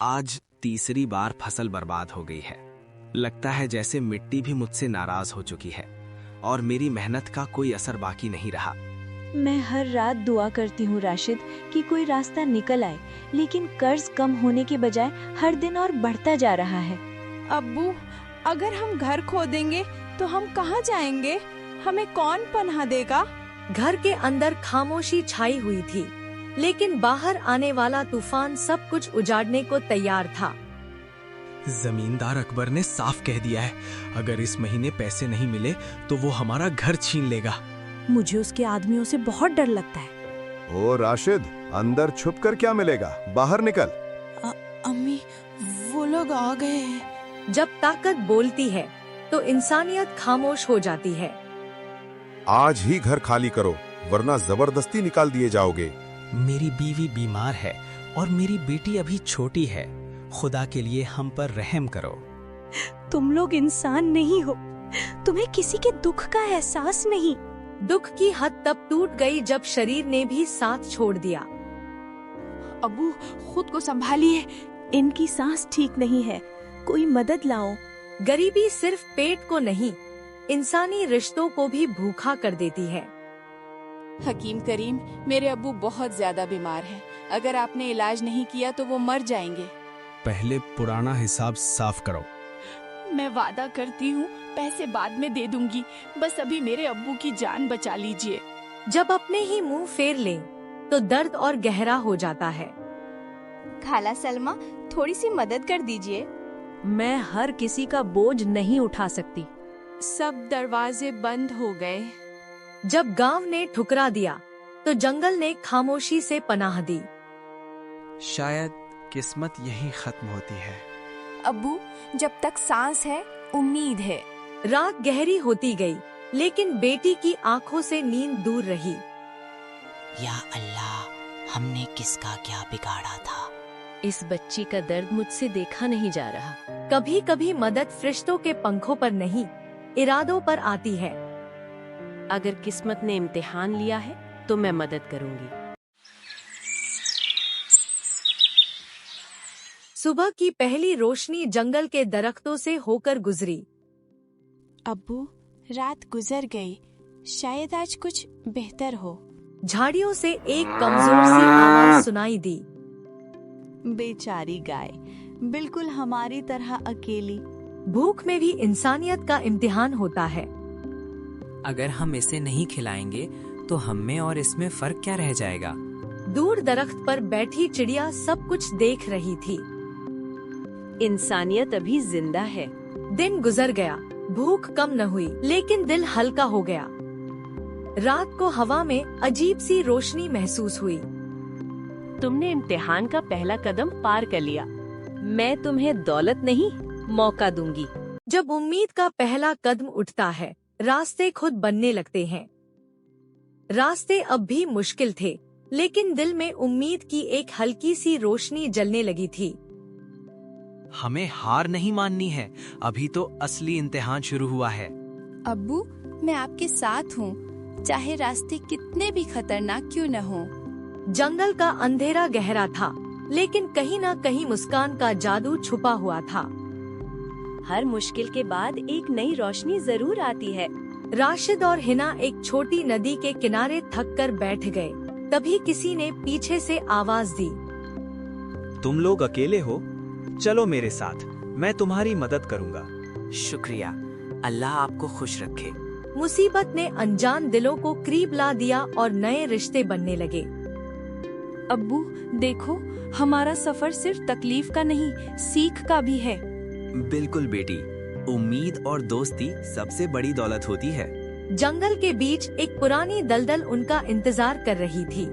आज तीसरी बार फसल बर्बाद हो गई है। लगता है जैसे मिट्टी भी मुझसे नाराज हो चुकी है और मेरी मेहनत का कोई असर बाकी नहीं रहा। मैं हर रात दुआ करती हूँ राशिद कि कोई रास्ता निकल आए, लेकिन कर्ज कम होने के बजाय हर दिन और बढ़ता जा रहा है। अब्बू, अगर हम घर खो देंगे तो हम कहाँ जाएंगे? हमें कौन पनाह देगा? घर के अंदर खामोशी छाई हुई थी, लेकिन बाहर आने वाला तूफान सब कुछ उजाड़ने को तैयार था। जमींदार अकबर ने साफ कह दिया है, अगर इस महीने पैसे नहीं मिले तो वो हमारा घर छीन लेगा। मुझे उसके आदमियों से बहुत डर लगता है। ओ राशिद, अंदर छुप कर क्या मिलेगा, बाहर निकल। अम्मी, वो लोग आ गए हैं। जब ताकत बोलती है तो इंसानियत खामोश हो जाती है। आज ही घर खाली करो, वरना जबरदस्ती निकाल दिए जाओगे। मेरी बीवी बीमार है और मेरी बेटी अभी छोटी है। खुदा के लिए हम पर रहम करो। तुम लोग इंसान नहीं हो, तुम्हें किसी के दुख का एहसास नहीं। दुख की हद तब टूट गई जब शरीर ने भी साथ छोड़ दिया। अब्बू, खुद को संभालिए। इनकी सांस ठीक नहीं है, कोई मदद लाओ। गरीबी सिर्फ पेट को नहीं, इंसानी रिश्तों को भी भूखा कर देती है। हकीम करीम, मेरे अब्बू बहुत ज्यादा बीमार हैं। अगर आपने इलाज नहीं किया तो वो मर जाएंगे। पहले पुराना हिसाब साफ करो। मैं वादा करती हूँ पैसे बाद में दे दूंगी, बस अभी मेरे अब्बू की जान बचा लीजिए। जब अपने ही मुंह फेर लें तो दर्द और गहरा हो जाता है। खाला सलमा, थोड़ी सी मदद कर दीजिए। मैं हर किसी का बोझ नहीं उठा सकती। सब दरवाजे बंद हो गए। जब गांव ने ठुकरा दिया तो जंगल ने खामोशी से पनाह दी। शायद किस्मत यहीं खत्म होती है। अब्बू, जब तक सांस है उम्मीद है। रात गहरी होती गई, लेकिन बेटी की आंखों से नींद दूर रही। या अल्लाह, हमने किसका क्या बिगाड़ा था? इस बच्ची का दर्द मुझसे देखा नहीं जा रहा। कभी कभी मदद फरिश्तों के पंखों पर नहीं, इरादों पर आती है। अगर किस्मत ने इम्तिहान लिया है तो मैं मदद करूंगी। सुबह की पहली रोशनी जंगल के दरख्तों से होकर गुजरी। अब्बू, रात गुजर गई, शायद आज कुछ बेहतर हो। झाड़ियों से एक कमजोर सी आवाज सुनाई दी। बेचारी गाय, बिल्कुल हमारी तरह अकेली। भूख में भी इंसानियत का इम्तिहान होता है। अगर हम इसे नहीं खिलाएंगे तो हम में और इसमें फर्क क्या रह जाएगा? दूर दरख्त पर बैठी चिड़िया सब कुछ देख रही थी। इंसानियत अभी जिंदा है। दिन गुजर गया, भूख कम न हुई, लेकिन दिल हल्का हो गया। रात को हवा में अजीब सी रोशनी महसूस हुई। तुमने इम्तिहान का पहला कदम पार कर लिया। मैं तुम्हें दौलत नहीं, मौका दूंगी। जब उम्मीद का पहला कदम उठता है, रास्ते खुद बनने लगते हैं। रास्ते अब भी मुश्किल थे, लेकिन दिल में उम्मीद की एक हल्की सी रोशनी जलने लगी थी। हमें हार नहीं माननी है, अभी तो असली इम्तिहान शुरू हुआ है। अब्बू, मैं आपके साथ हूँ, चाहे रास्ते कितने भी खतरनाक क्यों न हो। जंगल का अंधेरा गहरा था, लेकिन कहीं न कहीं मुस्कान का जादू छुपा हुआ था। हर मुश्किल के बाद एक नई रोशनी जरूर आती है। राशिद और हिना एक छोटी नदी के किनारे थक कर बैठ गए। तभी किसी ने पीछे से आवाज दी। तुम लोग अकेले हो? चलो मेरे साथ, मैं तुम्हारी मदद करूंगा। शुक्रिया, अल्लाह आपको खुश रखे। मुसीबत ने अनजान दिलों को करीब ला दिया और नए रिश्ते बनने लगे। अब्बू, देखो, हमारा सफर सिर्फ तकलीफ का नहीं, सीख का भी है। बिल्कुल बेटी, उम्मीद और दोस्ती सबसे बड़ी दौलत होती है। जंगल के बीच एक पुरानी दलदल उनका इंतजार कर रही थी।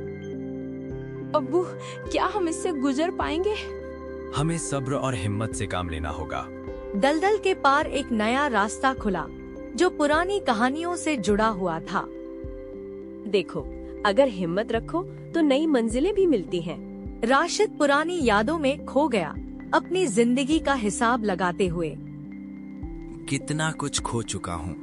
अब्बू, क्या हम इससे गुजर पाएंगे? हमें सब्र और हिम्मत से काम लेना होगा। दलदल के पार एक नया रास्ता खुला, जो पुरानी कहानियों से जुड़ा हुआ था। देखो, अगर हिम्मत रखो तो नई मंजिलें भी मिलती हैं। राशिद पुरानी यादों में खो गया, अपनी जिंदगी का हिसाब लगाते हुए। कितना कुछ खो चुका हूँ,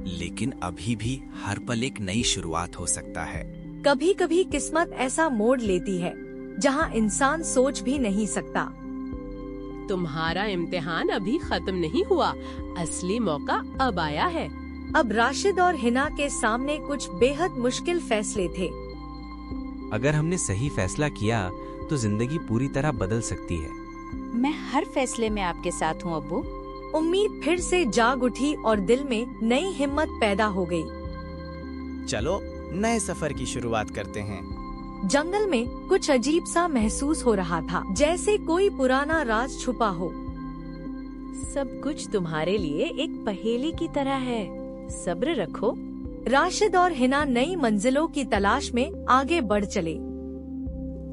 लेकिन अभी भी हर पल एक नई शुरुआत हो सकता है। कभी कभी किस्मत ऐसा मोड़ लेती है जहाँ इंसान सोच भी नहीं सकता। तुम्हारा इम्तिहान अभी खत्म नहीं हुआ, असली मौका अब आया है। अब राशिद और हिना के सामने कुछ बेहद मुश्किल फैसले थे। अगर हमने सही फैसला किया तो जिंदगी पूरी तरह बदल सकती है। मैं हर फैसले में आपके साथ हूँ अब्बू। उम्मीद फिर से जाग उठी और दिल में नई हिम्मत पैदा हो गई। चलो नए सफर की शुरुआत करते हैं। जंगल में कुछ अजीब सा महसूस हो रहा था, जैसे कोई पुराना राज छुपा हो। सब कुछ तुम्हारे लिए एक पहेली की तरह है, सब्र रखो। राशिद और हिना नई मंजिलों की तलाश में आगे बढ़ चले।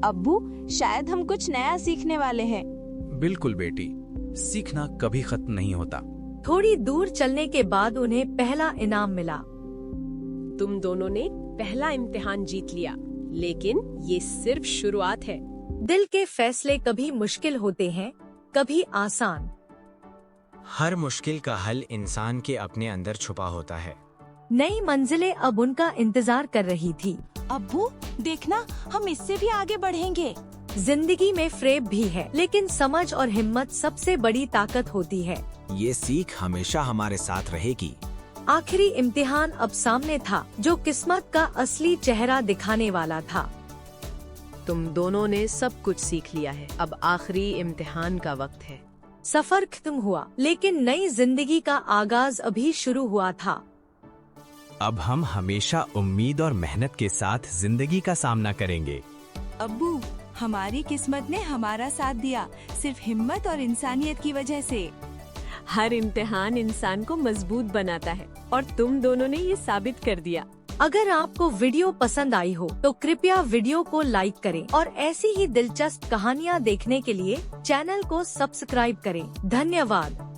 अब्बू, शायद हम कुछ नया सीखने वाले हैं। बिल्कुल बेटी, सीखना कभी खत्म नहीं होता। थोड़ी दूर चलने के बाद उन्हें पहला इनाम मिला। तुम दोनों ने पहला इम्तिहान जीत लिया, लेकिन ये सिर्फ शुरुआत है। दिल के फैसले कभी मुश्किल होते हैं, कभी आसान। हर मुश्किल का हल इंसान के अपने अंदर छुपा होता है। नई मंजिलें अब उनका इंतजार कर रही थी। अब्बू, देखना, हम इससे भी आगे बढ़ेंगे। जिंदगी में फेब भी है, लेकिन समझ और हिम्मत सबसे बड़ी ताकत होती है। ये सीख हमेशा हमारे साथ रहेगी। आखिरी इम्तिहान अब सामने था, जो किस्मत का असली चेहरा दिखाने वाला था। तुम दोनों ने सब कुछ सीख लिया है, अब आखिरी इम्तिहान का वक्त है। सफर खत्म हुआ, लेकिन नई जिंदगी का आगाज अभी शुरू हुआ था। अब हम हमेशा उम्मीद और मेहनत के साथ जिंदगी का सामना करेंगे। अब्बू, हमारी किस्मत ने हमारा साथ दिया, सिर्फ हिम्मत और इंसानियत की वजह से। हर इम्तिहान इंसान को मजबूत बनाता है और तुम दोनों ने ये साबित कर दिया। अगर आपको वीडियो पसंद आई हो तो कृपया वीडियो को लाइक करें और ऐसी ही दिलचस्प कहानियाँ देखने के लिए चैनल को सब्सक्राइब करें। धन्यवाद।